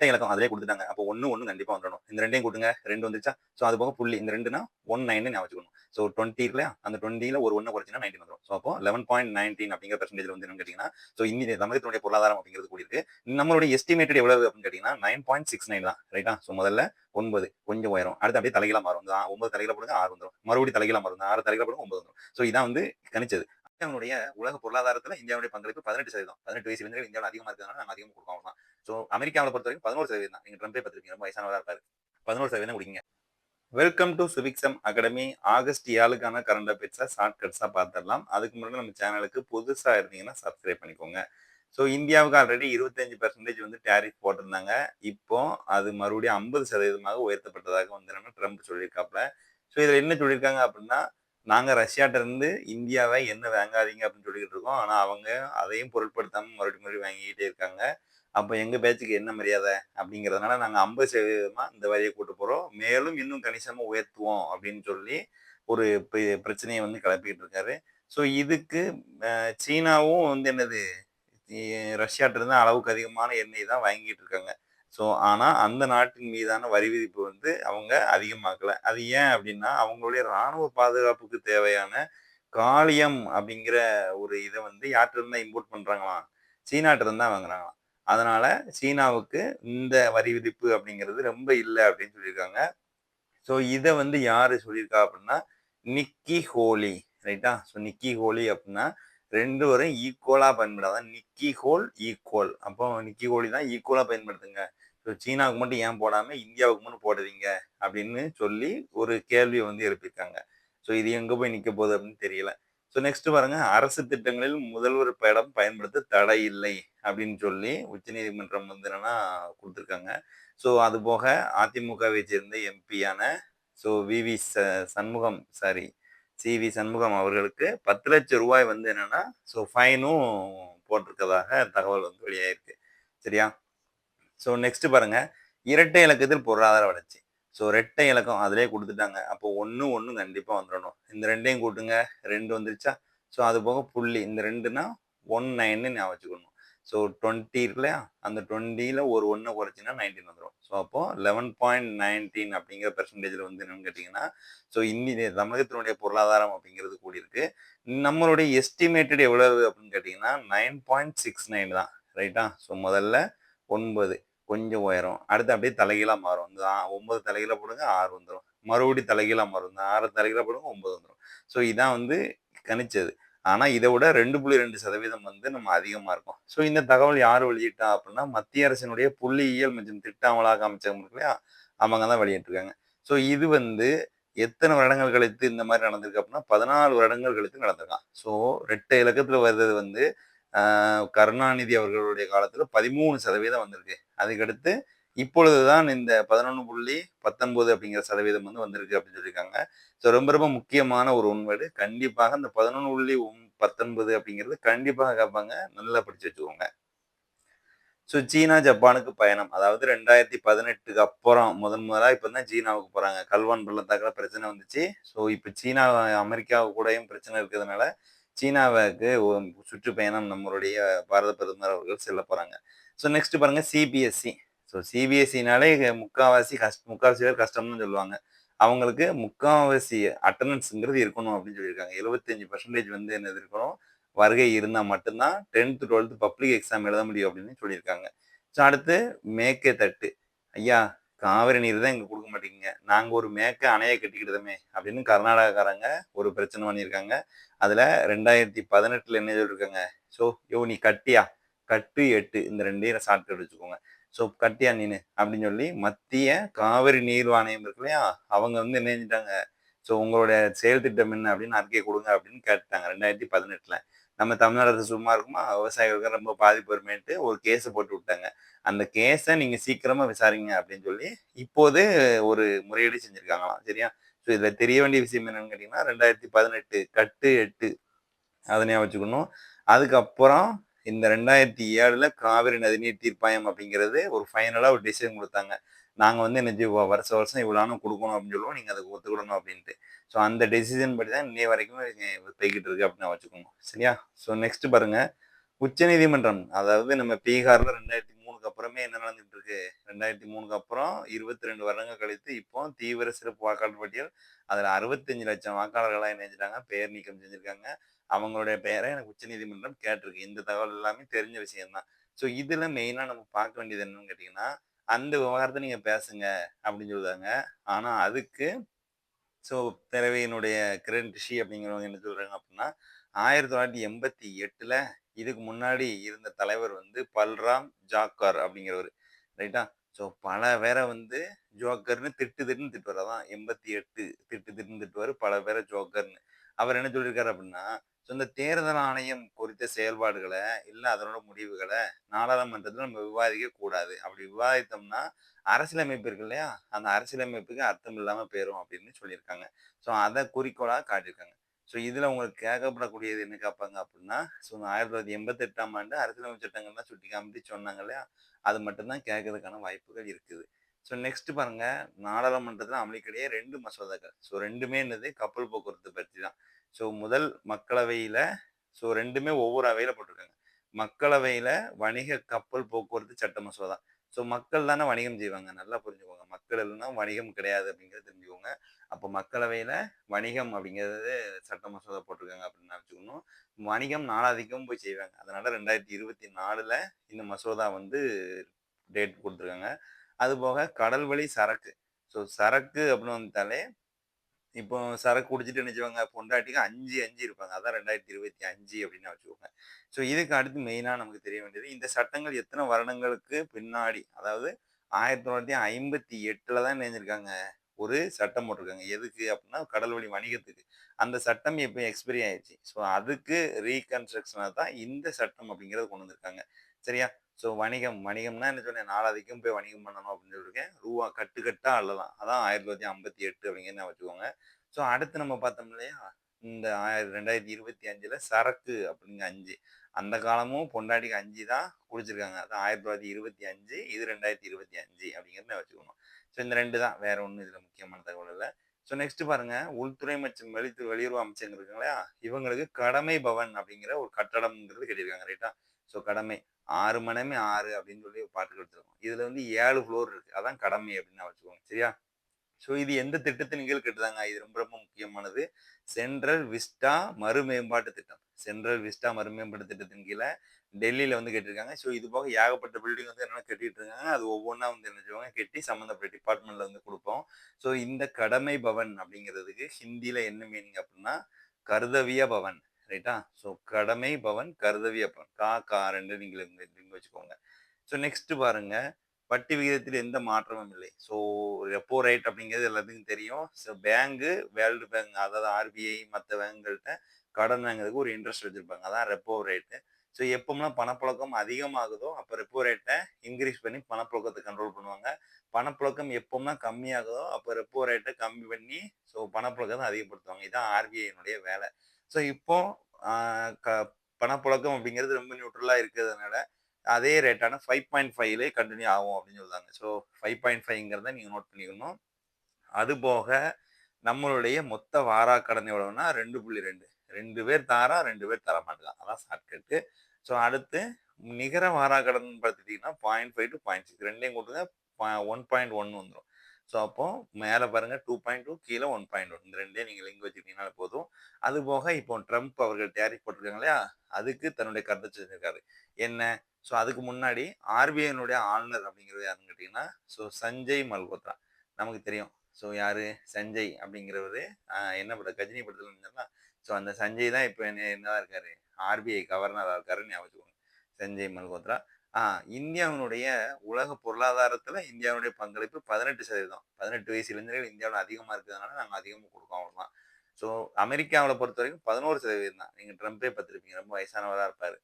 ரெட்டை இலக்கம் அதிலே கொடுத்துட்டாங்க. அப்போ 1, 1 கண்டிப்பா வந்துடணும். இந்த 2யும் கூட்டுங்க. 2 வந்துருச்சா? ஸோ அது போக புள்ளி. இந்த 2னா 19ன்னு ஞாபகம் வச்சுக்கணும். ஸோ 20 இருக்கு இல்லையா? அந்த 20ல ஒரு 1 குறைச்சீங்கன்னா 19 வந்துரும். ஸோ அப்போ 11.19 அப்படிங்கிற பெர்சன்டேஜ்ல வந்து என்னன்னு கேட்டீங்கன்னா, ஸோ இந்திய தமிழகத்தினுடைய பொருளாதாரம் அப்படிங்கிறது கூடியிருக்கு. நம்மளுடைய எஸ்டிமேட்டட் எவ்வளவு அப்படின்னு கேட்டீங்கன்னா 9.69 தான். ரைட்டா? ஸோ முதல்ல 9 கொஞ்சம் உயரம். அடுத்து அப்படியே தலைகீழா மாறும். 9 தலைகீழா போடுங்க 6 வந்துரும். மறுபடியும் தலைகீழா மாறும். 6 தலைகீழா போடுங்க 9 வந்துரும். ஸோ இதான் வந்து கணிச்சது. இந்தியாவுடைய உலக பொருளாதாரத்துல இந்தியாவுடைய பங்களிப்பு 18%. 18 வயசு இளைஞர்கள் இந்தியாவில் அதிகமா இருக்கிறதுனால நாங்க அதிகமா கொடுக்கோம் தான். ஸோ அமெரிக்காவை பொறுத்த வரைக்கும் 11% தான். நீங்க ட்ரம்பே பார்த்திருப்பீங்க. ரொம்ப வயசானவரா இருப்பாரு. 11% குடிங்க. வெல்கம் டு சிவிக்ஸம் அகாடமி. ஆகஸ்ட் 7க்கான கரண்ட் அஃபேர்ஸை ஷார்ட்கட்ஸா பார்த்துடலாம். அதுக்கு முன்னாடி நம்ம சேனலுக்கு புதுசா இருந்தீங்கன்னா சப்ஸ்கிரைப் பண்ணிக்கோங்க. ஸோ இந்தியாவுக்கு ஆல்ரெடி 25% வந்து டேரிஃப் போட்டிருந்தாங்க. இப்போ அது மறுபடியும் 50% உயர்த்தப்பட்டதாக வந்து என்னன்னா ட்ரம்ப் சொல்லியிருக்காப்ல. ஸோ இதில் என்ன சொல்லியிருக்காங்க அப்படின்னா, நாங்கள் ரஷ்யாட்ட இருந்து இந்தியாவை என்ன வாங்காதீங்க அப்படின்னு சொல்லிக்கிட்டு இருக்கோம். ஆனால் அவங்க அதையும் பொருட்படுத்தாமல் மறுபடியும் வாங்கிக்கிட்டே இருக்காங்க. அப்போ எங்க பேச்சுக்கு என்ன மரியாதை அப்படிங்கிறதுனால நாங்க 50% இந்த வரியை கூட்ட போறோம். மேலும் இன்னும் கணிசமா உயர்த்துவோம் அப்படின்னு சொல்லி ஒரு பிரச்சனையை வந்து கிளப்பிட்டு இருக்காரு. ஸோ இதுக்கு சீனாவும் வந்து என்னது ரஷ்யாட்ட இருந்து அளவுக்கு அதிகமான எண்ணெய் தான் வாங்கிட்டு இருக்காங்க. ஸோ ஆனா அந்த நாட்டின் மீதான வரி விதிப்பு வந்து அவங்க அதிகமாக்கல. அது ஏன் அப்படின்னா அவங்களுடைய ராணுவ பாதுகாப்புக்கு தேவையான காலியம் அப்படிங்கிற ஒரு இதை வந்து யார்கிட்ட இருந்தா இம்போர்ட் பண்றாங்களாம், சீனாட்ட இருந்தா வாங்குறாங்களாம். அதனால சீனாவுக்கு இந்த வரி விதிப்பு அப்படிங்கிறது ரொம்ப இல்லை அப்படின்னு சொல்லியிருக்காங்க. ஸோ இதை வந்து யாரு சொல்லியிருக்கா அப்படின்னா நிக்கி ஹோலி. ரைட்டா? ஸோ நிக்கி ஹோலி அப்படின்னா ரெண்டு வரும் ஈக்குவலா பயன்படாதான். நிக்கி ஹோல் ஈக்குவல். அப்போ நிக்கி ஹோலி தான் ஈக்குவலா பயன்படுத்துங்க. ஸோ சீனாவுக்கு மட்டும் ஏன் போடாம இந்தியாவுக்கு மட்டும் போடுறீங்க அப்படின்னு சொல்லி ஒரு கேள்வியை வந்து எழுப்பியிருக்காங்க. ஸோ இது எங்க போய் நிக்க போகுது அப்படின்னு தெரியல. ஸோ நெக்ஸ்ட் பாருங்க, அரசு திட்டங்களில் முதல்வர் படம் பயன்படுத்த தடை இல்லை அப்படின்னு சொல்லி உச்சநீதிமன்றம் வந்து என்னன்னா கொடுத்துருக்காங்க. ஸோ அது போக அதிமுகவை சேர்ந்த எம்பியான வி சண்முகம் சி.வி. சண்முகம் அவர்களுக்கு 10 லட்சம் ரூபாய் வந்து என்னன்னா ஃபைனும் போட்டிருக்கதாக தகவல் வந்து வெளியாயிருக்கு. சரியா? ஸோ நெக்ஸ்ட் பாருங்க, இரட்டை இலக்கத்தில் பொருளாதார வளர்ச்சி. ஸோ ரெட்டை இலக்கம் அதிலே கொடுத்துட்டாங்க. அப்போ 1, 1 கண்டிப்பா வந்துடணும். இந்த 2யும் கூட்டுங்க. 2 வந்துருச்சா? ஸோ அது போக புள்ளி. இந்த 2னா 19ன்னு ஞாபகம் வச்சுக்கணும். ஸோ 20 இருக்கு இல்லையா? அந்த 20ல ஒரு 1 குறைச்சின்னா 19 வந்துடும். ஸோ அப்போ 11.19 அப்படிங்கிற பெர்சன்டேஜ்ல வந்து என்னன்னு கேட்டீங்கன்னா, ஸோ இந்திய தமிழகத்தினுடைய பொருளாதாரம் அப்படிங்கிறது கூடியிருக்கு. நம்மளுடைய எஸ்டிமேட்டட் எவ்வளவு அப்படின்னு கேட்டீங்கன்னா 9.69 தான். ரைட்டா? ஸோ முதல்ல 9 கொஞ்சம் உயரம். அடுத்து அப்படியே தலைகீழா மாறும். இந்த 9 தலைகீழா போடுங்க 6 வந்துடும். மறுபடியும் தலைகீழா மாறும். இந்த 6 தலைகீழா போடுங்க 9 வந்துடும். ஸோ இதான் வந்து கணிச்சது. ஆனா இதை விட 2.2% வந்து நம்ம அதிகமா இருக்கும். ஸோ இந்த தகவல் யார் வெளியிட்டா அப்படின்னா மத்திய அரசினுடைய புள்ளியியல் மற்றும் திட்ட அமலாக்க அமைச்சகம் இருக்கு இல்லையா? அவங்க தான் வெளியிட்டிருக்காங்க. ஸோ இது வந்து எத்தனை வருடங்கள் கழித்து இந்த மாதிரி நடந்திருக்கு அப்படின்னா 14 வருடங்கள் கழித்து நடந்திருக்கான். ஸோ ரெட்டை இலக்கத்துல வர்றது வந்து கருணாநிதி அவர்களுடைய காலத்துல 13% வந்திருக்கு. அதுக்கடுத்து இப்பொழுதுதான் இந்த 11.19 அப்படிங்கிற சதவீதம் வந்து வந்திருக்கு அப்படின்னு சொல்லியிருக்காங்க. ஸோ ரொம்ப ரொம்ப முக்கியமான ஒரு உண்மைடு. கண்டிப்பாக இந்த 11.19 அப்படிங்கிறது கண்டிப்பாக கேட்பாங்க. நல்லா படிச்சு வச்சுக்கோங்க. ஸோ சீனா ஜப்பானுக்கு பயணம். அதாவது 2018க்கு அப்புறம் முதலா இப்பதான் சீனாவுக்கு போறாங்க. கல்வான் பள்ளத்தாக்குல பிரச்சனை வந்துச்சு. ஸோ இப்போ சீனா அமெரிக்கா கூடயும் பிரச்சனை இருக்கிறதுனால சீனாவுக்கு சுற்றுப்பயணம் நம்மளுடைய பாரத பிரதமர் அவர்கள் செல்ல போறாங்க. ஸோ நெக்ஸ்ட் பாருங்க, சிபிஎஸ்சி. ஸோ சிபிஎஸ்சினாலே முக்காவாசி பேர் கஷ்டம்னு சொல்லுவாங்க. அவங்களுக்கு முக்காவாசி அட்டண்டன்ஸ்ங்கிறது இருக்கணும் அப்படின்னு சொல்லியிருக்காங்க. 75% வந்து என்னது இருக்கணும், வருகை இருந்தால் மட்டும்தான் 10th 12th பப்ளிக் எக்ஸாம் எழுத முடியும் அப்படின்னு சொல்லியிருக்காங்க. ஸோ அடுத்து மேற்கே தட்டு. ஐயா, காவிரி நீர் தான் எங்க கொடுக்க மாட்டேங்குங்க, நாங்கள் ஒரு மேற்க அணையை கட்டிக்கிட்டதுமே அப்படின்னு கர்நாடகாக்காரங்க ஒரு பிரச்சனை பண்ணியிருக்காங்க. அதில் 2018 என்ன சொல்லியிருக்காங்க, ஸோ நீ கட்டியா, கட்டு 8 இந்த 2 ஷார்ட்கட் வச்சுக்கோங்க. ஸோ கட்டியா நீனு அப்படின்னு சொல்லி மத்திய காவிரி நீர் வாரியம் இருக்கு இல்லையா, அவங்க வந்து என்ன செஞ்சிட்டாங்க, ஸோ உங்களோட செயல் திட்டம் என்ன அப்படின்னு அறிக்கை கொடுங்க அப்படின்னு கேட்டாங்க 2018. நம்ம தமிழ்நாடு அரசு சும்மா இருக்குமா, விவசாயிகளுக்கு ரொம்ப பாதிப்பு வருமேன்ட்டு ஒரு கேஸை போட்டு விட்டாங்க. அந்த கேஸை நீங்க சீக்கிரமா விசாரிங்க அப்படின்னு சொல்லி இப்போது ஒரு முறையீடு செஞ்சிருக்காங்களாம். சரியா? ஸோ இதுல தெரிய வேண்டிய விஷயம் என்னன்னு கேட்டீங்கன்னா 2018 கட்டு 8 அதனையா வச்சுக்கணும். அதுக்கப்புறம் இந்த 2007 காவிரி நதிநீர் தீர்ப்பாயம் அப்படிங்கிறது ஒரு ஃபைனலா ஒரு டிசிஷன் கொடுத்தாங்க. நாங்க வந்து என்ன வருஷம் வருஷம் இவ்வளோ கொடுக்கணும் அப்படின்னு சொல்லுவோம், நீங்க அதுக்கு ஒத்துக்கிடணும் அப்படின்ட்டு. ஸோ அந்த டெசிஷன் படி தான் இன்னைய வரைக்கும் போய்கிட்டு இருக்கு அப்படின்னு வச்சுக்கோங்க. சரியா? ஸோ நெக்ஸ்ட் பாருங்க, உச்சநீதிமன்றம். அதாவது நம்ம பீகார்ல 2003 2003க்கு அப்புறமே என்ன நடந்துட்டு இருக்கு? 2003க்கு அப்புறம் 22 வருடங்கள் கழித்து இப்போ தீவிர சிறப்பு வாக்காளர் பட்டியல் அதுல 65,00,000 வாக்காளர்களா என்ன செஞ்சுட்டாங்க? பெயர் நீக்கம் செஞ்சிருக்காங்க. அவங்களுடைய பெயர எனக்கு உச்சநீதிமன்றம் கேட்டிருக்கு. இந்த தகவல் எல்லாமே தெரிஞ்ச விஷயம் தான். ஸோ இதுல மெயினா நம்ம பார்க்க வேண்டியது என்னன்னு கேட்டீங்கன்னா, அந்த விவகாரத்த நீங்க பேசுங்க அப்படின்னு சொல்லுதாங்க. ஆனா அதுக்கு ஸோ பேரவையினுடைய கிரண் ரிஷி அப்படிங்கிறவங்க என்ன சொல்றாங்க அப்படின்னா, 1988ல இதுக்கு முன்னாடி இருந்த தலைவர் வந்து பல்ராம் ஜாக்கார் அப்படிங்கிறவரு. ரைட்டா? ஸோ பல பேர வந்து ஜோக்கர்ன்னு திட்டு திட்டுன்னு திட்டுவாரு. அதான் 88 திட்டு திட்டுன்னு திட்டுவாரு. பல பேர ஜோக்கர்ன்னு. அவர் என்ன சொல்லியிருக்காரு அப்படின்னா, ஸோ இந்த தேர்தல் ஆணையம் குறித்த செயல்பாடுகள, இல்ல அதனோட முடிவுகள நாடாளுமன்றத்தில நம்ம விவாதிக்கக் கூடாது. அப்படி விவாதித்தோம்னா, அரசியலமைப்பு இருக்கு இல்லையா? அந்த அரசியலமைப்புக்கு அர்த்தம் இல்லாம போயிரும் அப்படின்னு சொல்லியிருக்காங்க. ஸோ அத குறிக்கோளா காட்டியிருக்காங்க. ஸோ இதுல உங்களுக்கு கேட்கப்படக்கூடியது என்ன கேட்பாங்க அப்படின்னா, ஸோ 1988ஆம் ஆண்டு அரசியலமைப்பு சட்டங்கள்லாம் சுட்டி காமிச்சு சொன்னாங்க இல்லையா? அது மட்டும் தான் கேட்கறதுக்கான வாய்ப்புகள் இருக்குது. ஸோ நெக்ஸ்ட் பாருங்க, நாடாளுமன்றத்தில அமளிக்கிடையே 2 மசோதாக்கள். ஸோ 2மே என்னது? கப்பல் போக்குவரத்து பத்தி தான். ஸோ முதல் மக்களவையில ஸோ 2மே ஒவ்வொரு அவையில போட்டிருக்காங்க. மக்களவையில வணிக கப்பல் போக்குவரத்து சட்ட மசோதா. ஸோ மக்கள் தானே வணிகம் செய்வாங்க. நல்லா புரிஞ்சுக்கோங்க. மக்கள் இல்லன்னா வணிகம் கிடையாது அப்படிங்கிறத தெரிஞ்சுக்கோங்க. அப்போ மக்களவையில வணிகம் அப்படிங்கிறது சட்ட மசோதா போட்டிருக்காங்க அப்படின்னு நினச்சுக்கணும். வணிகம் நாளாதிக்கம் போய் செய்வாங்க. அதனால 2024ல இந்த மசோதா வந்து டேட் குடுத்துருக்காங்க. அதுபோக கடல் வழி சரக்கு. ஸோ சரக்கு அப்படின்னு வந்துட்டாலே இப்போ சரக்கு குடிச்சிட்டு என்ன செய்வாங்க, பொண்டாட்டிக்கு 5 இருப்பாங்க. அதான் 2025 அப்படின்னு வச்சுக்கோங்க. ஸோ இதுக்கு அடுத்து மெயினா நமக்கு தெரிய வேண்டியது, இந்த சட்டங்கள் எத்தன வருடங்களுக்கு பின்னாடி, அதாவது 1958ல தான் என்ன செஞ்சிருக்காங்க, ஒரு சட்டம் போட்டிருக்காங்க. எதுக்கு அப்படின்னா, கடல் வழி வணிகத்துக்கு. அந்த சட்டம் இப்ப எக்ஸ்பைரி ஆயிருச்சு. ஸோ அதுக்கு ரீகன்ஸ்ட்ரக்ஷனா தான் இந்த சட்டம் அப்படிங்கிறத கொண்டு வந்திருக்காங்க. சரியா? ஸோ வணிகம்னா என்ன சொன்னேன், நாளாதிக்கும் போய் வணிகம் பண்ணணும் அப்படின்னு சொல்லியிருக்கேன். ரூவா கட்டு கட்டா அள்ளலாம். அதான் 1958 அப்படிங்கிறத வச்சுக்கோங்க. ஸோ அடுத்து நம்ம பார்த்தோம் இல்லையா, இந்த 2025ல சரக்கு அப்படிங்க 5. அந்த காலமும் பொண்டாட்டிக்கு 5 தான் குடிச்சிருக்காங்க. அதான் 1925, இது 2025 அப்படிங்கிறத வச்சுக்கணும். ஸோ இந்த 2 தான். வேற ஒண்ணும் இதுல முக்கியமான தகவல் இல்ல. ஸோ நெக்ஸ்ட் பாருங்க, உள்துறை மற்றும் வெளியுறவு அமைச்சங்க இருக்காங்க இல்லையா, இவங்களுக்கு கடமை பவன் அப்படிங்கிற ஒரு கட்டடம்ங்கிறது கட்டியிருக்காங்க. ரைட்டா? ஸோ கடமை 6 மனமே 6 அப்படின்னு சொல்லி ஒரு பாட்டு கொடுத்துருக்கோம். இதுல வந்து 7 ஃப்ளோர் இருக்கு. அதான் கடமை அப்படின்னு வச்சுக்கோங்க. சரியா? ஸோ இது எந்த திட்டத்தின் கீழ் கட்டுதாங்க? இது ரொம்ப ரொம்ப முக்கியமானது. சென்ட்ரல் விஸ்டா மறுமேம்பாட்டு திட்டம். சென்ட்ரல் விஸ்டா மறுமேம்பாட்டு திட்டத்தின் கீழ டெல்லியில வந்து கட்டியிருக்காங்க. ஸோ இது போக ஏகப்பட்ட பில்டிங் வந்து என்னன்னா கட்டிட்டு இருக்காங்க. அது ஒவ்வொன்னா வந்து என்ன செய்வாங்க, கட்டி சம்மந்தப்பட்ட டிபார்ட்மெண்ட்ல வந்து குடுப்போம். ஸோ இந்த கடமை பவன் அப்படிங்கிறதுக்கு ஹிந்தியில என்ன மீனிங் அப்படின்னா, கர்தவிய பவன். ரைட்டா? ஸோ கடமை பவன், கர்தவிய பவன். கா 2 நீங்க வச்சுக்கோங்க. ஸோ நெக்ஸ்ட் பாருங்க. வட்டி விகிதத்தில் எந்த மாற்றமும் இல்லை. ஸோ ரெப்போ ரேட் அப்படிங்கிறது எல்லாத்துக்கும் தெரியும். ஸோ வேர்ல்டு பேங்க் அதாவது ஆர்பிஐ மத்த பேங்க்குகள்ட்ட கடன் வாங்குறதுக்கு ஒரு இன்ட்ரெஸ்ட் வச்சிருப்பாங்க. அதான் ரெப்போ ரேட்டு. ஸோ எப்போம்லாம் பணப்புழக்கம் அதிகமாகுதோ, அப்ப ரெப்போ ரேட்ட இன்கிரீஸ் பண்ணி பணப்புழக்கத்த கண்ட்ரோல் பண்ணுவாங்க. பணப்புழக்கம் எப்போம்லாம் கம்மியாகுதோ, அப்ப ரெப்போ ரேட்ட கம்மி பண்ணி ஸோ பணப்புழக்கத்த அதிகப்படுத்துவாங்க. இதான் ஆர்பிஐனுடைய வேலை. ஸோ இப்போ ஆ க பணப்புழக்கம் அப்படிங்கிறது ரொம்ப நியூட்ரலா இருக்கிறதுனால அதே ரேட்டான 5.5லே கன்டின்யூ ஆகும் அப்படின்னு சொல்றாங்க. ஸோ 5.5ங்கிறத நீங்க நோட் பண்ணிக்கணும். அதுபோக நம்மளுடைய மொத்த வாரா கடன் எவ்வளவுன்னா 2.2. 2 பேர் தாரா, 2 பேர் தரமாட்டான். அதான் ஷார்ட்கட்டு. ஸோ அடுத்து நிகர வாரா கடன் பார்த்துட்டீங்கன்னா 0.5 to 0.6 2யும் கூட்டுங்க 1.1 வந்துரும். ஸோ அப்போ மேல பாருங்க 2.2 கீழ 1.1 இந்த 2யும் நீங்க லிங்க் வச்சுக்கிட்டீங்கனாலே போதும். அதுபோக இப்போ ட்ரம்ப் அவர்கள் டேரிஃப் போட்டிருக்காங்க இல்லையா? அதுக்கு தன்னுடைய கருத்தை சொல்லியிருக்காரு. என்ன? ஸோ அதுக்கு முன்னாடி ஆர்பிஐனுடைய ஆளுநர் அப்படிங்கிறது யாருன்னு கேட்டீங்கன்னா, ஸோ சஞ்சய் மல்கோத்ரா. நமக்கு தெரியும். ஸோ யாரு? சஞ்சய் அப்படிங்கிறவரு என்ன படம் கஜினி படத்துல இருந்தாருன்னா, ஸோ அந்த சஞ்சய் தான் இப்போ என்னவா இருக்காரு? ஆர்பிஐ கவர்னரா இருக்காருன்னு ஞாபகம் வச்சுக்கோங்க. சஞ்சய் மல்கோத்ரா. இந்தியாவினுடைய உலக பொருளாதாரத்துல இந்தியாவுடைய பங்களிப்பு 18%. 18 வயசு இளைஞர்கள் இந்தியாவுல அதிகமா இருக்கிறதுனால நாங்க அதிகமா குடுக்கோம் அவ்வளவுதான். ஸோ அமெரிக்காவுல பொறுத்தவரைக்கும் 11% தான். நீங்க ட்ரம்பே பார்த்திருப்பீங்க. ரொம்ப வயசானவரா இருப்பாரு.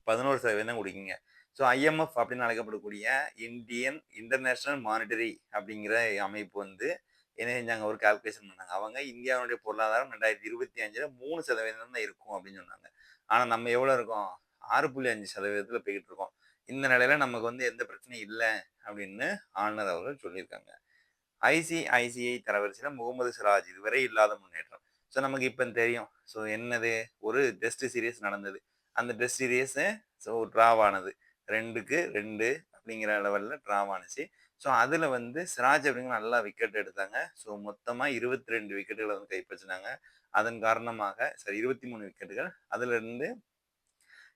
11% தான் குடிக்கீங்க. ஸோ ஐஎம்எஃப் அப்படின்னு அழைக்கப்படக்கூடிய இந்தியன் இன்டர்நேஷனல் மானிட்டரி அப்படிங்கிற அமைப்பு வந்து என்ன செஞ்சாங்க, ஒரு கால்குலேஷன் பண்ணாங்க. அவங்க இந்தியாவுடைய பொருளாதாரம் 2025ல 3% தான் இருக்கும் அப்படின்னு சொன்னாங்க. ஆனா நம்ம எவ்வளவு இருக்கோம்? 6.5%ல போய்கிட்டு இருக்கோம். இந்த நிலையில நமக்கு வந்து எந்த பிரச்சனையும் இல்ல அப்படின்னு ஆளுநர் அவர்கள் சொல்லியிருக்காங்க. ஐசிஐசிஐ தரவரிசையில முகமது சிராஜ் இதுவரை இல்லாத முன்னேற்றம். ஸோ நமக்கு இப்ப தெரியும். ஸோ என்னது? ஒரு டெஸ்ட் சீரிஸ் நடந்தது. அந்த டெஸ்ட் சீரிஸ் ஸோ டிராவ் ஆனது. 2க்கு 2 அப்படிங்கிற லெவல்ல டிராவ் ஆனுச்சு. ஸோ அதுல வந்து சிராஜ் அப்படிங்கிற நல்லா விக்கெட் எடுத்தாங்க. ஸோ மொத்தமா 22 விக்கெட்டுகள வந்து கைப்பற்றினாங்க. அதன் காரணமாக 23 விக்கெட்டுகள். அதுலருந்து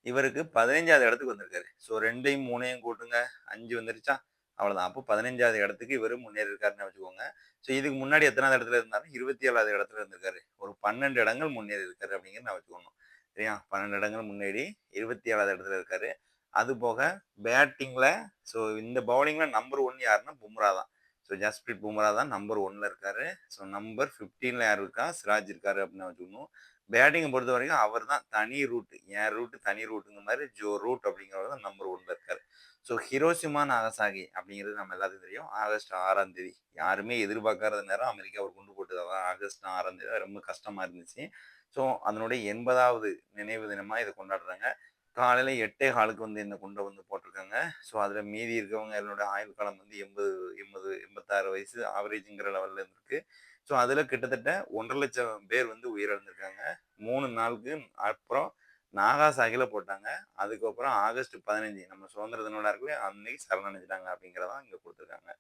இவருக்கு 15வது இடத்துக்கு வந்திருக்காரு. ஸோ 2யும் 3யும் கூட்டுங்க 5 வந்துருச்சா? அவ்வளோதான். அப்போ 15வது இடத்துக்கு இவரு முன்னேறியிருக்காருன்னு வச்சுக்கோங்க. ஸோ இதுக்கு முன்னாடி எத்தனாவது இடத்துல இருந்தாரு? 27வது இடத்துல இருந்திருக்காரு. ஒரு 12 இடங்கள் முன்னேறி இருக்காரு அப்படிங்கிறத நான் வச்சுக்கணும். சரியா? 12 இடங்கள் முன்னேறி 27வது இடத்துல இருக்காரு. அது போக பேட்டிங்ல ஸோ இந்த பவுலிங்ல நம்பர் 1 யாருன்னா பும்ரா தான். ஸோ ஜஸ்பிரீத் பும்ரா தான் நம்பர் 1ல இருக்காரு. ஸோ நம்பர் 15ல யார் இருக்கா? சிராஜ் இருக்காரு அப்படின்னு வச்சுக்கணும். பேட்டிங்கை பொறுத்த வரைக்கும் அவர் தான் தனி ரூட். என் ரூட் தனி ரூட்டுங்கிற மாதிரி ஜோ ரூட் அப்படிங்கிறவர் தான் நம்பர் 1ல இருக்காரு. ஸோ ஹிரோஷிமா நாகசாகி அப்படிங்கிறது நம்ம எல்லாத்துக்கும் தெரியும். ஆகஸ்ட் 6ஆம் தேதி யாருமே எதிர்பார்க்காத நேரம் அமெரிக்கா ஒரு குண்டு போட்டது. அதான் ஆகஸ்ட் 6ஆம் தேதி ரொம்ப கஷ்டமா இருந்துச்சு. ஸோ அதனுடைய 80வது நினைவு தினமா இதை கொண்டாடுறாங்க. காலையில 8:15க்கு வந்து இந்த குண்டை வந்து போட்டிருக்காங்க. ஸோ அதுல மீதி இருக்கவங்க என்னோட ஆயுள் காலம் வந்து 86 வயசு ஆவரேஜ்ங்கிற லெவல்ல இருந்திருக்கு. ஸோ அதுல கிட்டத்தட்ட 1,50,000 பேர் வந்து உயிரிழந்திருக்காங்க. 3 நாளுக்கு அப்புறம் நாகாசாகில போட்டாங்க. அதுக்கப்புறம் ஆகஸ்ட் 15 நம்ம சுதந்திர தின விழா இருக்குல்ல, அன்னைக்கு சரணடைஞ்சிட்டாங்க அப்படிங்கிறதான் இங்க குடுத்துருக்காங்க.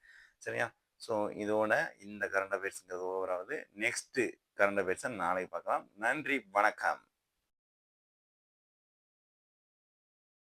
சரியா? ஸோ இதோட இந்த கரண்ட் அஃபேர்ஸ்ங்கிறது ஓவர் ஆகுது. நெக்ஸ்ட் கரண்ட் அஃபேர்ஸ நாளைக்கு பார்க்கலாம். நன்றி, வணக்கம்.